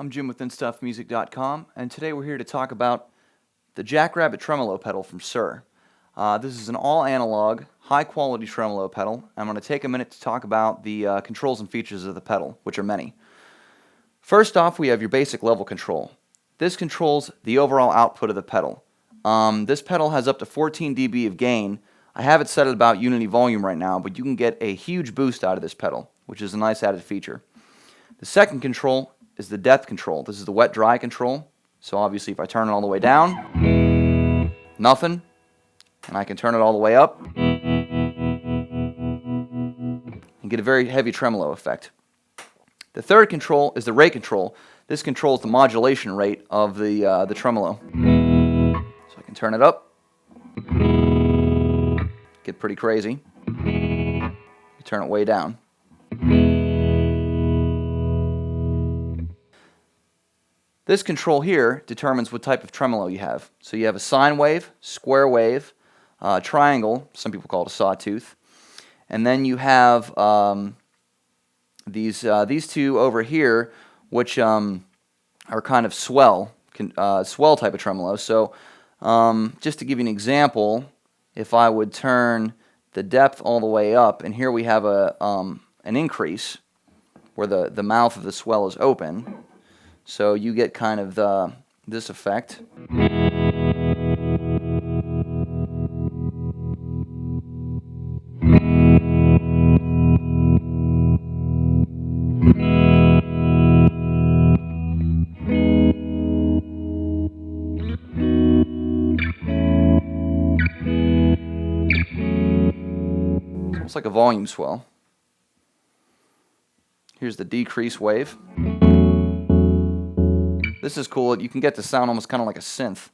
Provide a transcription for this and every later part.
I'm Jim with InStuffMusic.com, and today we're here to talk about the Jack Rabbit Tremolo pedal from Suhr. This is an all-analog, high-quality tremolo pedal. I'm going to take a minute to talk about the controls and features of the pedal, which are many. First off, we have your basic level control. This controls the overall output of the pedal. This pedal has up to 14 dB of gain. I have it set at about unity volume right now, but you can get a huge boost out of this pedal, which is a nice added feature. The second control is the depth control. This is the wet-dry control. So obviously if I turn it all the way down, nothing. And I can turn it all the way up and get a very heavy tremolo effect. The third control is the rate control. This controls the modulation rate of the tremolo. So I can turn it up, get pretty crazy. You turn it way down. This control here determines what type of tremolo you have. So you have a sine wave, square wave, triangle, some people call it a sawtooth, and then you have these two over here, which are kind of swell type of tremolo. So just to give you an example, if I would turn the depth all the way up, and here we have an increase where the mouth of the swell is open. So you get kind of this effect. It's almost like a volume swell. Here's the decrease wave. This is cool. You can get the sound almost kind of like a synth.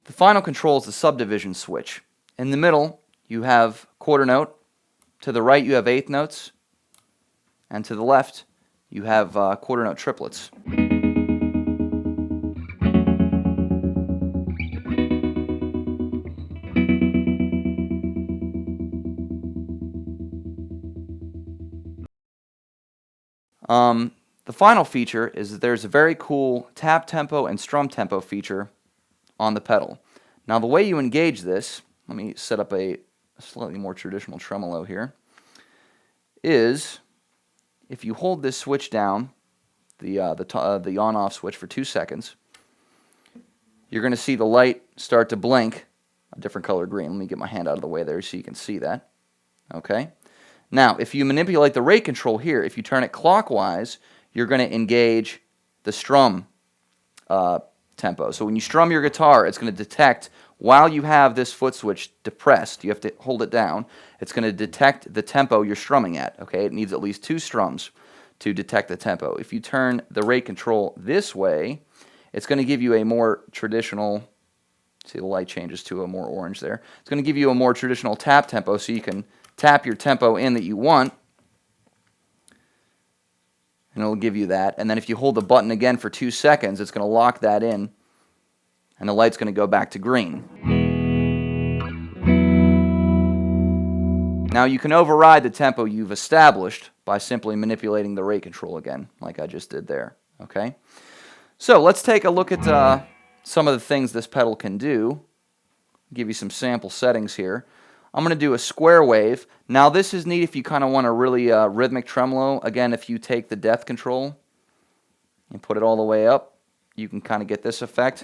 The final control is the subdivision switch. In the middle, you have quarter note. To the right, you have eighth notes. And to the left, you have quarter note triplets. The final feature is that there's a very cool tap tempo and strum tempo feature on the pedal. Now the way you engage this, let me set up a slightly more traditional tremolo here, is if you hold this switch down, the on-off switch for 2 seconds, you're going to see the light start to blink a different color green. Let me get my hand out of the way there so you can see that. Okay. Now, if you manipulate the rate control here, if you turn it clockwise, you're going to engage the strum tempo. So when you strum your guitar, it's going to detect, while you have this foot switch depressed, you have to hold it down, it's going to detect the tempo you're strumming at. Okay, it needs at least 2 strums to detect the tempo. If you turn the rate control this way, it's going to give you a more traditional, see the light changes to a more orange there, it's going to give you a more traditional tap tempo, so you can tap your tempo in that you want, and it'll give you that. And then if you hold the button again for 2 seconds, it's going to lock that in, and the light's going to go back to green. Now you can override the tempo you've established by simply manipulating the rate control again, like I just did there. Okay? So let's take a look at some of the things this pedal can do. Give you some sample settings here. I'm going to do a square wave. Now this is neat if you kind of want a really rhythmic tremolo. Again, if you take the depth control and put it all the way up, you can kind of get this effect.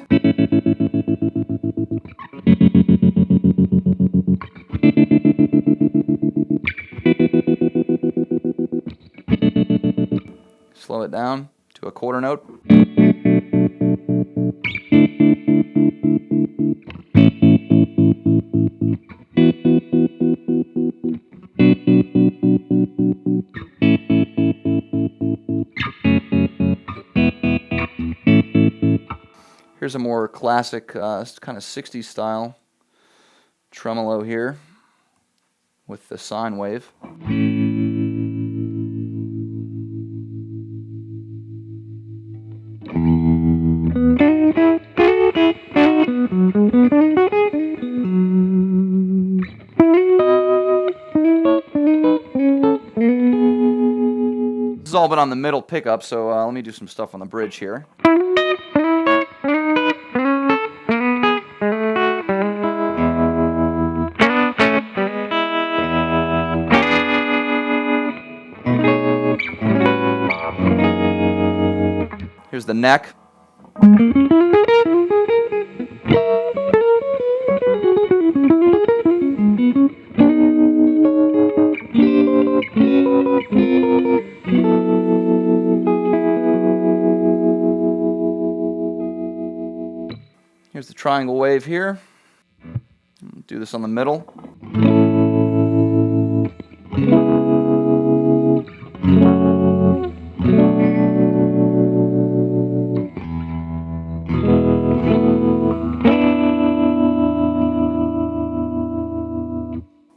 Slow it down to a quarter note. Here's a more classic kind of 60s style tremolo here with the sine wave. has all been on the middle pickup, so let me do some stuff on the bridge here. Here's the neck. Here's the triangle wave here. Do this on the middle.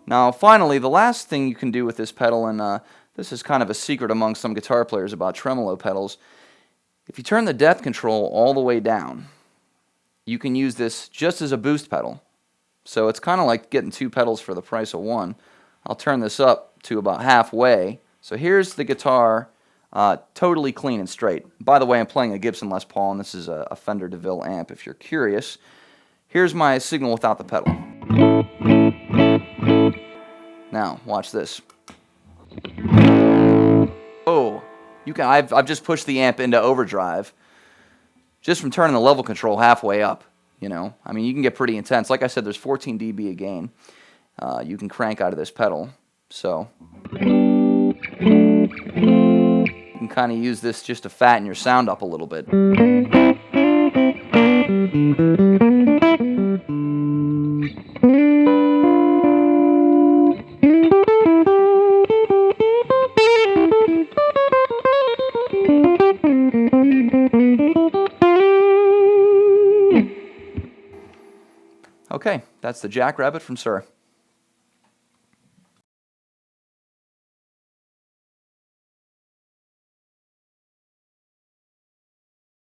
Now finally, the last thing you can do with this pedal, and this is kind of a secret among some guitar players about tremolo pedals, if you turn the depth control all the way down, you can use this just as a boost pedal. So it's kind of like getting two pedals for the price of one. I'll turn this up to about halfway. So here's the guitar totally clean and straight. By the way, I'm playing a Gibson Les Paul, and this is a Fender DeVille amp if you're curious. Here's my signal without the pedal. Now, watch this. Oh, I've just pushed the amp into overdrive just from turning the level control halfway up. You know, I mean, you can get pretty intense. Like I said, there's 14 dB of gain you can crank out of this pedal. So you can kind of use this just to fatten your sound up a little bit. Okay, that's the Jack Rabbit from Suhr.